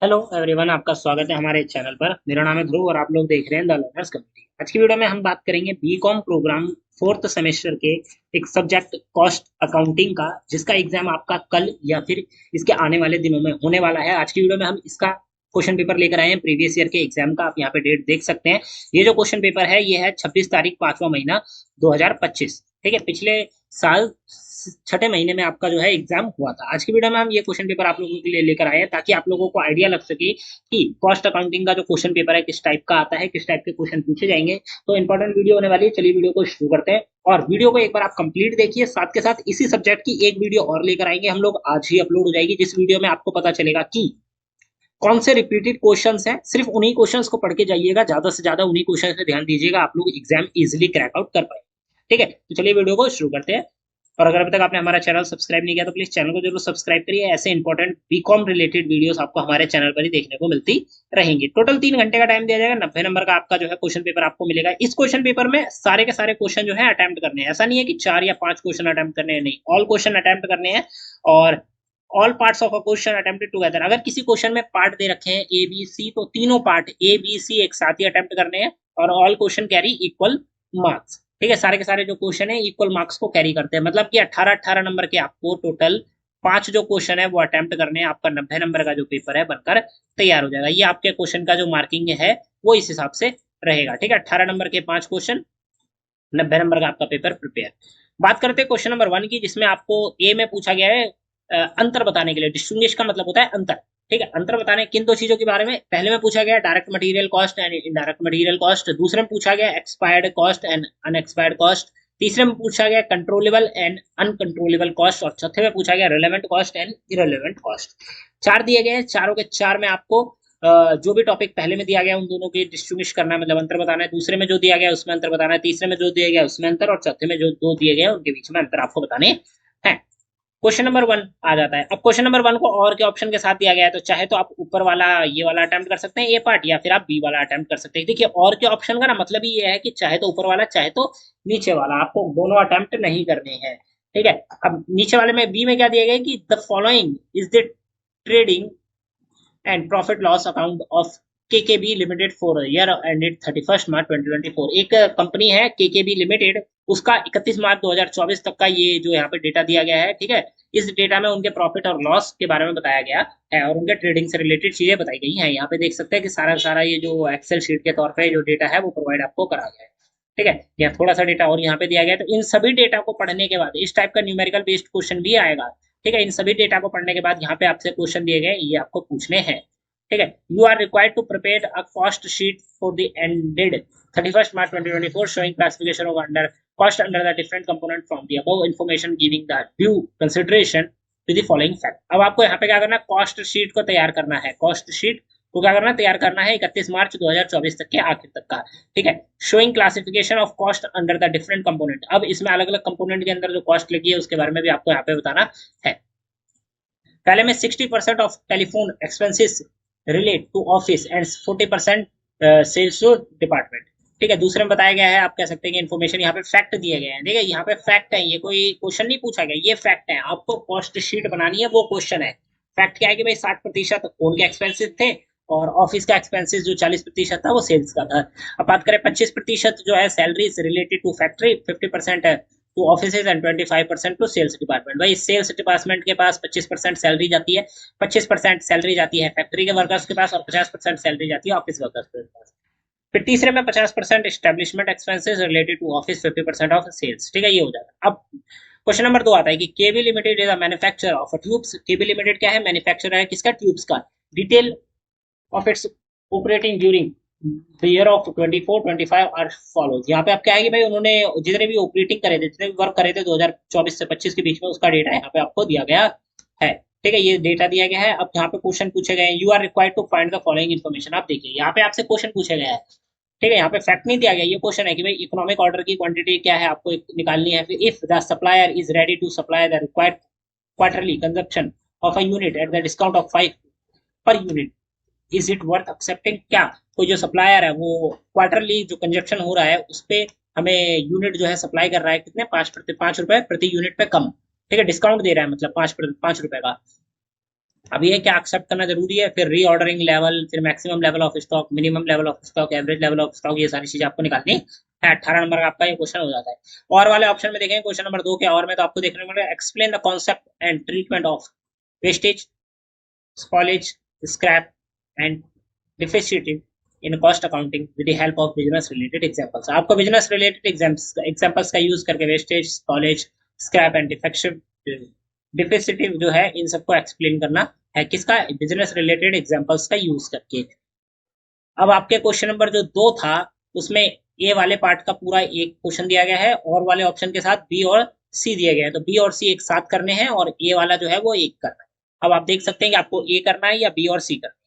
Hello everyone, आपका स्वागत है हमारे चैनल पर। मेरा नाम है ध्रुव और आप लोग देख रहे हैं द लर्नर्स कम्युनिटी। आज की वीडियो में हम बात करेंगे बीकॉम प्रोग्राम फोर्थ सेमेस्टर के एक सब्जेक्ट कॉस्ट अकाउंटिंग का, जिसका एग्जाम आपका कल या फिर इसके आने वाले दिनों में होने वाला है। आज की वीडियो में हम इसका क्वेश्चन पेपर लेकर आए हैं प्रीवियस ईयर के एग्जाम का। आप यहाँ पे डेट देख सकते हैं। ये जो क्वेश्चन पेपर है ये है 26 तारीख 5वां महीना 2025। ठीक है, पिछले साल छठे महीने में आपका जो है एग्जाम हुआ था। आज की वीडियो में हम ये क्वेश्चन पेपर आप लोगों के लिए लेकर आए हैं ताकि आप लोगों को आइडिया लग सके कि कॉस्ट अकाउंटिंग का जो क्वेश्चन पेपर है किस टाइप का आता है, किस टाइप के क्वेश्चन पूछे जाएंगे। तो इंपॉर्टेंट वीडियो होने वाली है। चलिए वीडियो को शुरू करते हैं और वीडियो को एक बार आप कंप्लीट देखिए। साथ के साथ इसी सब्जेक्ट की एक वीडियो और लेकर आएंगे हम लोग, आज ही अपलोड हो जाएगी, जिस वीडियो में आपको पता चलेगा कि कौन से रिपीटेड क्वेश्चंस हैं। सिर्फ उन्हीं क्वेश्चंस को पढ़ के जाइएगा, ज्यादा से ज्यादा उन्हीं क्वेश्चन पे ध्यान दीजिएगा, आप लोग एग्जाम इजिली क्रैक आउट कर पाए। ठीक है, तो चलिए वीडियो को शुरू करते हैं। और अगर अभी तक आपने हमारा चैनल सब्सक्राइब नहीं किया तो प्लीज चैनल को जरूर सब्सक्राइब करिए। ऐसे इंपॉर्टेंट बीकॉम रिलेटेड वीडियोस आपको हमारे चैनल पर ही देखने को मिलती रहेंगी। टोटल 3 घंटे का टाइम दिया जाएगा। 90 नंबर का आपका जो है क्वेश्चन पेपर आपको मिलेगा। इस क्वेश्चन पेपर में सारे के सारे क्वेश्चन जो है अटेम्प्ट करने हैं। ऐसा नहीं है कि 4 या 5 क्वेश्चन अटेम्प्ट करने हैं, नहीं, ऑल क्वेश्चन अटेम्प्ट करने हैं। और all parts of a question attempted together. अगर किसी क्वेश्चन में पार्ट दे रखे हैं ए बी सी, तो तीनों पार्ट ए बी सी एक साथ ही अटेम्प्ट करने हैं। और all question carry equal marks. ठीक है, सारे के सारे जो क्वेश्चन है इक्वल मार्क्स को कैरी करते हैं। मतलब कि 18-18 नंबर के आपको टोटल 5 जो क्वेश्चन है वो अटेम्प्ट करने हैं। आपका 90 नंबर का जो पेपर है बनकर तैयार हो जाएगा। ये आपके क्वेश्चन का जो मार्किंग है वो इस हिसाब से रहेगा। ठीक है, 18 नंबर के 5 क्वेश्चन, 90 नंबर का आपका पेपर प्रिपेयर। बात करते हैं क्वेश्चन नंबर 1 की, जिसमें आपको ए में पूछा गया है अंतर बताने के लिए। डिस्टिंग्विश का मतलब होता है अंतर। ठीक है, अंतर बताने किन दो चीजों के बारे में। पहले में पूछा गया direct material cost and indirect material cost. दूसरे में पूछा गया expired cost and unexpired cost. तीसरे में पूछा गया कंट्रोलेबल एंड अनकंट्रोलेबल कॉस्ट। और चौथे में पूछा गया relevant cost and irrelevant cost. 4 दिए गए हैं, चारों के चार में आपको जो भी टॉपिक पहले में दिया गया उन दोनों के डिस्टिंग्विश करना है, मतलब अंतर बताना है। दूसरे में जो दिया गया उसमें अंतर बताना है। तीसरे में जो दिया गया उसमें अंतर, और चौथे में जो दो दिए गए उनके बीच में अंतर आपको बताने हैं। क्वेश्चन नंबर 1 आ जाता है। अब क्वेश्चन नंबर 1 को और के ऑप्शन के साथ दिया गया है, तो चाहे तो आप ऊपर वाला ये वाला अटेम्प्ट कर सकते हैं ए पार्ट, या फिर आप बी वाला अटेम्प्ट कर सकते हैं। देखिए, और के ऑप्शन का ना मतलब ही ये है कि चाहे तो ऊपर वाला चाहे तो नीचे वाला, आपको दोनों अटेम्प्ट नहीं करने हैं। ठीक है, अब नीचे वाले में बी में क्या दिया गया कि the following is the trading and profit loss account of KKB limited for year ended 31 March 2024। एक कंपनी है केकेबी लिमिटेड, उसका 31 मार्च 2024 तक का ये जो यहाँ पे डेटा दिया गया है। ठीक है, इस डेटा में उनके प्रॉफिट और लॉस के बारे में बताया गया है और उनके ट्रेडिंग से रिलेटेड चीजें बताई गई हैं। यहाँ पे देख सकते हैं कि सारा सारा ये जो एक्सेल शीट के तौर पे जो डेटा है वो प्रोवाइड आपको करा गया है। ठीक है, यहाँ थोड़ा सा डेटा और यहाँ पे दिया गया है। तो इन सभी डेटा को पढ़ने के बाद इस टाइप का न्यूमेरिकल बेस्ड क्वेश्चन भी आएगा। ठीक है, इन सभी डेटा को पढ़ने के बाद यहाँ पे आपसे क्वेश्चन दिए गए, ये आपको पूछने हैं। ठीक है, you are required to prepare a cost sheet for the ended 31 March 2024 showing classification of under cost under the different component from the above information giving the due consideration to the following fact। अब आपको यहाँ पे क्या करना है, cost sheet को तैयार करना है। कॉस्ट शीट को क्या करना है, तैयार करना है 31 मार्च 2024 तक के आखिर तक का। ठीक है, showing classification of cost under the different component. अब इसमें अलग अलग कंपोनेंट के अंदर जो कॉस्ट लगी है उसके बारे में भी आपको यहाँ पे बताना है। पहले में 60% of telephone expenses relate to office and 40% sales to department. ठीक है, दूसरे में बताया गया है, आप कह सकते हैं कि इन्फॉर्मेशन यहाँ पे फैक्ट दिए गए हैं। ठीक है, यहाँ पे फैक्ट है, ये कोई क्वेश्चन नहीं पूछा गया, ये फैक्ट है। आपको कॉस्ट शीट बनानी है, वो क्वेश्चन है। फैक्ट क्या है कि भाई 60% फोन के एक्सपेंसेस थे और ऑफिस का एक्सपेंसेस जो 40% था वो सेल्स का था। अब बात करें 25% जो है सैलरी रिलेटेड टू फैक्ट्री, 50% है to offices and 25% to sales department. भाई सेल्स डिपार्टमेंट के पास 25% सैलरी जाती है, 25% सैलरी जाती है फैक्ट्री के वर्कर्स के पास, और 50% सैलरी जाती है ऑफिस वर्कर्स के पास। फिर तीसरे में 50% establishment expenses related to office, 50% of sales. ठीक है, ये हो जाता है। अब क्वेश्चन नंबर 2 आता है कि KB limited is a manufacturer of tubes. KB limited क्या है, मैन्युफैक्चरर है किसका, ट्यूब्स का। Detail of its operating during the year of 24-25 are follows. यहाँ पे आप क्या है कि भाई उन्होंने जितने भी ऑपरेटिंग करे थे, जितने भी वर्क करे थे 2024 से 25 के बीच में, उसका डेटा यहाँ पे आपको दिया गया है। ठीक है, ये डेटा दिया गया है। अब यहाँ पे क्वेश्चन पूछे गए हैं, you are required to find the following information. आप देखिए यहाँ पे आपसे क्वेश्चन पूछे गया है। ठीक है, यहाँ पे फैक्ट नहीं दिया गया, ये क्वेश्चन है कि भाई इकोनॉमिक ऑर्डर की क्वांटिटी क्या है आपको निकालनी है। फिर if the supplier is ready to supply the required quarterly consumption of a unit at the discount of 5 per unit, is it worth accepting. क्या कोई जो सप्लायर है वो क्वार्टरली जो कंजप्शन हो रहा है उस पे हमें यूनिट जो है सप्लाई कर रहा है कितने, 5 रुपए प्रति यूनिट पे कम। ठीक है, डिस्काउंट दे रहा है, मतलब 5 रुपए का। अब ये क्या एक्सेप्ट करना जरूरी है, फिर रीऑर्डरिंग लेवल, फिर maximum level of stock, minimum level of stock, average level of stock, ये सारी चीजें आपको निकालनी है। 18 नंबर का आपका ये क्वेश्चन हो जाता है। और वाले ऑप्शन में देखेंगे क्वेश्चन नंबर 2 के और में, तो आपको देखने को मिलेगा explain the concept and treatment of wastage, spoilage, scrap and defectives in cost accounting with the help of business related examples. आपको बिजनेस रिलेटेड एग्जांपल्स का यूज करके wastage, spoilage, scrap and defectives जो है इन सबको एक्सप्लेन करना है, किसका, बिजनेस रिलेटेड एग्जांपल्स का यूज करके। अब आपके क्वेश्चन नंबर जो 2 था उसमें ए वाले पार्ट का पूरा एक क्वेश्चन दिया गया है और वाले ऑप्शन के साथ बी और सी दिया गया है, तो बी और सी एक साथ करने हैं और ए वाला जो है वो एक करना है। अब आप देख सकते हैं कि आपको ए करना है या बी और सी करना है।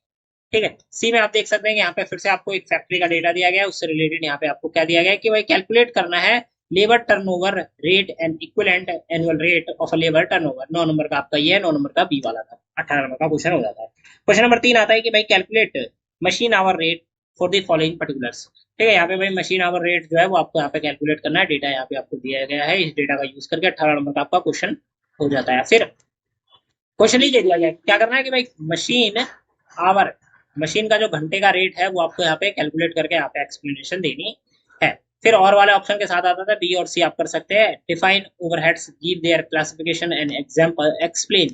ठीक है, सी में आप देख सकते हैं कि यहाँ पे फिर से आपको एक फैक्ट्री का डेटा दिया गया है, उससे रिलेटेड यहाँ पे आपको क्या दिया गया है कि भाई कैलकुलेट करना है labour turnover rate and equivalent annual rate of a labour turnover. 9 number का आपका ये है, 9 नंबर का बी वाला था। 18 नंबर का क्वेश्चन हो जाता है। क्वेश्चन नंबर 3 आता है कि भाई calculate machine hour rate for the following particulars. ठीक है, यहाँ पे भाई मशीन आवर रेट जो है वो आपको यहाँ पे कैलकुलेट करना है, डेटा यहाँ पे आपको दिया गया है, इस डेटा का यूज करके 18 नंबर का आपका क्वेश्चन हो जाता है। फिर क्वेश्चन ही दे दिया गया, क्या करना है कि भाई मशीन आवर, मशीन का जो घंटे का रेट है वो आपको यहाँ पे कैलकुलेट करके यहाँ पे एक्सप्लेनेशन देनी है। फिर और वाले ऑप्शन के साथ आता था बी और सी आप कर सकते हैं। Define overheads, give their classification and example, explain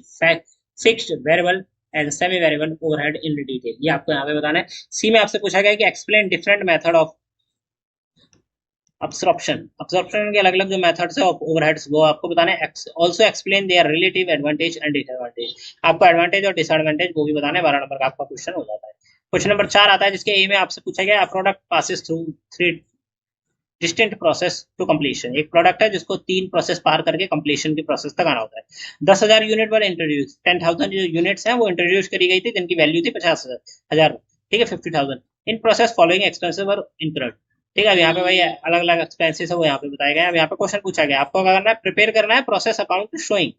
fixed, variable and semi variable overhead in detail, ये आपको यहाँ पे बताना है। सी में आपसे पूछा गया कि explain different method of absorption, absorption के अलग अलग जो मेथड्स है ओवरहेड्स वो आपको बताना है। Also explain there relative advantage and disadvantage, आपको एडवांटेज और डिसएडवांटेज वो भी बताना है। 12 नंबर का आपका क्वेश्चन हो जाता है। क्वेश्चन नंबर 4 आता है जिसके ए में आपसे पूछा गया product passes through 3 distinct process to completion. एक प्रोडक्ट है जिसको 3 प्रोसेस पार करके कंप्लीशन की प्रोसेस तक आना होता है। 10,000 यूनिट पर इंट्रोड्यूस, 10,000 जो यूनिट्स हैं वो इंट्रोड्यूस करी गई थी जिनकी वैल्यू थी 50,000, ठीक है, 50,000। इन प्रोसेस फॉलोइंग एक्सपेंसिव और इंक्रेड। ठीक है, अब यहाँ पे भाई अलग अलग एक्सपेंसेस है वो यहाँ पे बताए गए। अब यहाँ पे क्वेश्चन पूछा गया आपको क्या करना है, प्रिपेयर करना है प्रोसेस अकाउंट शोइंग।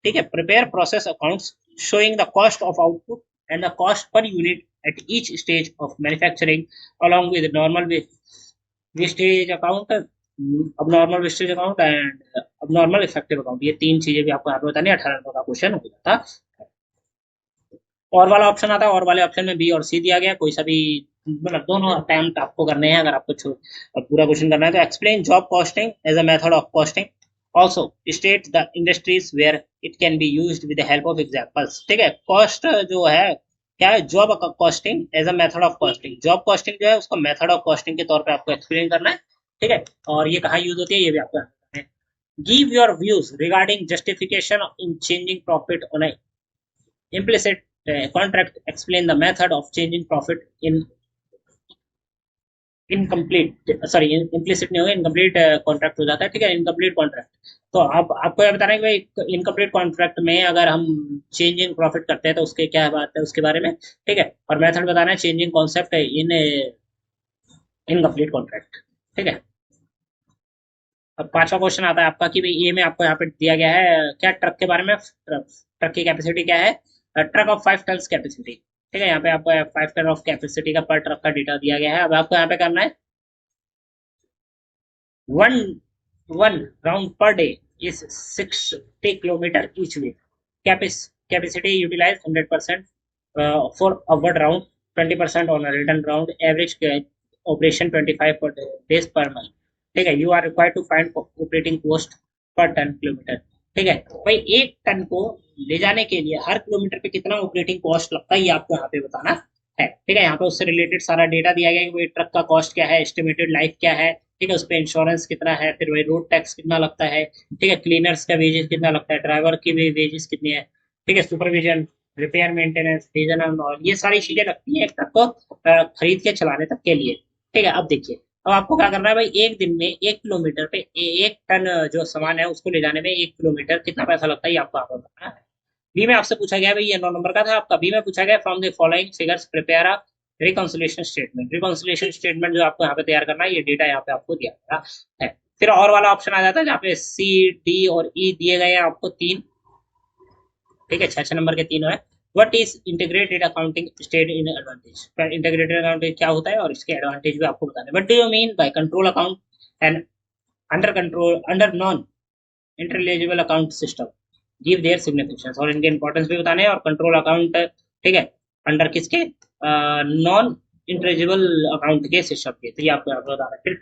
ठीक है, prepare process accounts showing the cost of output and the cost per unit at each stage of manufacturing along with normal wastage account, अब नॉर्मल वेस्टेज अकाउंट एंड अब normal effective account, ये 3 चीजें भी आपको यहाँ पे बतानी है। 18 नंबर का क्वेश्चन हो जाता। और वाला ऑप्शन आता है, और वाले ऑप्शन में बी और सी दिया गया, कोई सा भी मतलब दोनों अटेम्प्ट आपको करने हैं अगर आपको पूरा क्वेश्चन करना है तो। Explain job costing as a method of costing, also state the industries where it can be used with the help of examples. ठीक है, कॉस्ट जो है क्या है, job costing as a method of costing, job costing जो है उसको method of costing के तौर पे आपको एक्सप्लेन करना है। ठीक है, और ये कहाँ यूज होती है ये भी आपको बताना है। Give your views regarding justification in changing profit on A implicit contract, explain the method of changing profit in incomplete, sorry implicit नहीं होगा, इनकम्प्लीट कॉन्ट्रैक्ट हो जाता है। ठीक है, इनकम्प्लीट कॉन्ट्रैक्ट। तो अब आपको यह बताना है कि भाई इनकम्प्लीट कॉन्ट्रैक्ट में अगर हम चेंजिंग प्रॉफिट करते हैं तो उसके क्या बात है उसके बारे में। ठीक है, और मेथड बताना है changing concept in incomplete contract. ठीक है, अब 5वां क्वेश्चन आता है आपका कि भाई ये में आपको यहाँ पे दिया गया है क्या, ट्रक के बारे में। ट्रक की कैपेसिटी क्या है, ट्रक ऑफ 5 टन कैपेसिटी। ठीक है, यहाँ पे आपको 5 टन ऑफ कैपेसिटी का पर ट्रक का डेटा दिया गया है। अब आपको यहाँ पे करना है one one round per day is 60 kilometre each way, capacity utilise 100% for outward round, 20% on return round, average operation 25 days per month. ठीक है, you are required to find operating cost per tonne kilometre. ठीक है, भाई 1 ton को ले जाने के लिए हर किलोमीटर पे कितना ऑपरेटिंग कॉस्ट लगता है ये आपको यहाँ पे बताना है। ठीक है, यहाँ पे उससे रिलेटेड सारा डेटा दिया गया है कि भाई ट्रक का कॉस्ट क्या है, एस्टिमेटेड लाइफ क्या है, ठीक है, उस पर इंश्योरेंस कितना है, फिर भाई रोड टैक्स कितना लगता है, ठीक है, क्लीनर्स का वेजेस कितना लगता है, ड्राइवर की भी वेजेस कितनी है, ठीक है, supervision, repair, maintenance, diesel and oil, ये सारी चीजें लगती है एक ट्रक को खरीद के चलाने तक के लिए। ठीक है, अब देखिए अब आपको क्या करना है भाई, एक दिन में 1 किलोमीटर पे 1 टन जो सामान है उसको ले जाने में 1 किलोमीटर कितना पैसा लगता है ये आपको आपको बताना है। बी में आपसे पूछा गया भाई, ये 9 नंबर का था आपका। बी में पूछा गया from the following figures prepare a reconciliation statement. Reconciliation statement जो आपको यहाँ पे तैयार करना है, ये डेटा यहाँ पे आपको दिया गया है। फिर और वाला ऑप्शन आ जाता है जहाँ पे सी, डी और ई दिए गए हैं आपको 3। ठीक है, 6 नंबर के 3 है। What is integrated accounting state in advantage, integrated accounting क्या होता है और इसके एडवांटेज भी आपको बताने। What do you mean by control account and under non interlegible account system. Give their significance, और इनके इंपॉर्टेंस भी बताने हैं, और कंट्रोल अकाउंट, ठीक है, अंडर किसके, नॉन इंट्रेजेबल अकाउंट के सिस्टम के। तो ये आपको यहाँ पे बताना है। फिर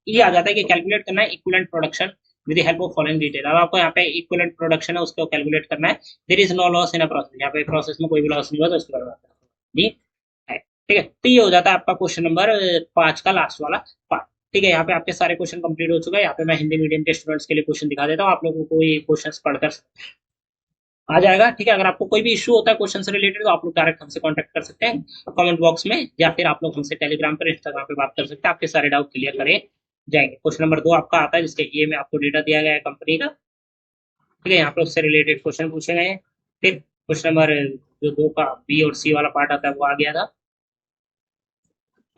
ये आ जाता है कि कैलकुलेट करना है equivalent production with the help of following detail. अब आपको यहाँ पे इक्विवेलेंट प्रोडक्शन है उसको कैलकुलेट करना है। There is no loss in a process, यहाँ पे प्रोसेस में कोई भी लॉस नहीं हुआ तो उसके बारे में बात करना है। जी है, ठीक है। तो ये हो जाता है आपका क्वेश्चन नंबर 5 का लास्ट वाला पार्ट। ठीक है, यहाँ पे आपके सारे क्वेश्चन कंप्लीट हो चुके हैं। यहाँ पे मैं हिंदी मीडियम के स्टूडेंट्स के लिए क्वेश्चन दिखा देता हूँ, आप लोगों को ये क्वेश्चन पढ़कर आ जाएगा। ठीक है, अगर आपको कोई भी इशू होता है क्वेश्चन से रिलेटेड तो आप लोग डायरेक्ट हमसे कांटेक्ट कर सकते हैं कमेंट बॉक्स में, या फिर आप लोग हमसे टेलीग्राम पर, इंस्टाग्राम पे बात कर सकते हैं, आपके सारे डाउट क्लियर करे जाएंगे। क्वेश्चन नंबर 2 आपका आता है जिसके ए में आपको डेटा दिया गया है कंपनी का। ठीक है, यहाँ पे उससे रिलेटेड क्वेश्चन पूछे गए हैं। फिर क्वेश्चन नंबर जो 2 का बी और सी वाला पार्ट आता है वो आ गया था।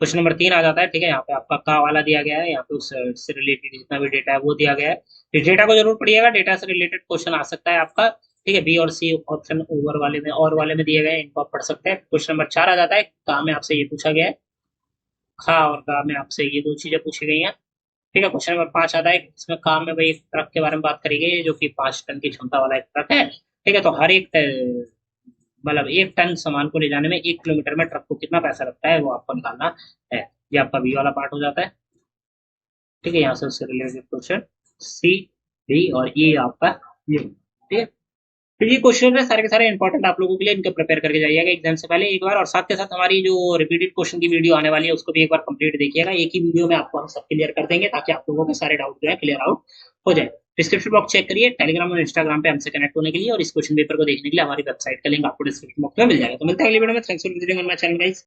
क्वेश्चन नंबर 3 आ जाता है। ठीक है, यहाँ पे आपका का वाला दिया गया है, यहाँ पे उससे रिलेटेड जितना भी डेटा है वो दिया गया है। फिर डेटा को जरूर पढ़िएगा, डेटा से रिलेटेड क्वेश्चन आ सकता है आपका। ठीक है, बी और सी ऑप्शन ओवर वाले में और वाले में दिए गए हैं, इनको आप पढ़ सकते हैं। क्वेश्चन नंबर 4 आ जाता है, का में आपसे ये पूछा गया है, खा और का में आपसे ये दो चीजें पूछी गई हैं। ठीक है, क्वेश्चन नंबर 5 आता है, इसमें काम में भाई एक ट्रक के बारे में बात करी गई है जो कि 5 टन की क्षमता वाला एक ट्रक है। ठीक है, तो हर एक मतलब 1 टन सामान को ले जाने में 1 किलोमीटर में ट्रक को कितना पैसा लगता है वो आपको निकालना है। ये आपका बी वाला पार्ट हो जाता है। ठीक है, यहाँ से उससे रिलेटेड क्वेश्चन सी, डी और ये आपका ये। ठीक है, तो ये क्वेश्चन है सारे के सारे इंपॉर्टेंट आप लोगों के लिए, इनके प्रिपेयर करके जाइएगा एग्जाम से पहले एक बार, और साथ के साथ हमारी जो रिपीटेड क्वेश्चन की वीडियो आने वाली है उसको भी एक बार कंप्लीट देखिएगा। एक ही वीडियो में आपको हम सब क्लियर कर देंगे ताकि आप लोगों के सारे डाउट जो है क्लियर आउट हो जाए। डिस्क्रिप्शन बॉक्स चेक करिए, टेलीग्राम और इंस्टाग्राम पे हमसे कनेक्ट होने के लिए, और इस क्वेश्चन पेपर को देखने के लिए हमारी वेबसाइट का लिंक आपको डिस्क्रिप्शन बॉक्स में मिल जाएगा। तो मिलते हैं अगली वीडियो में। Thanks for visiting on my channel guys.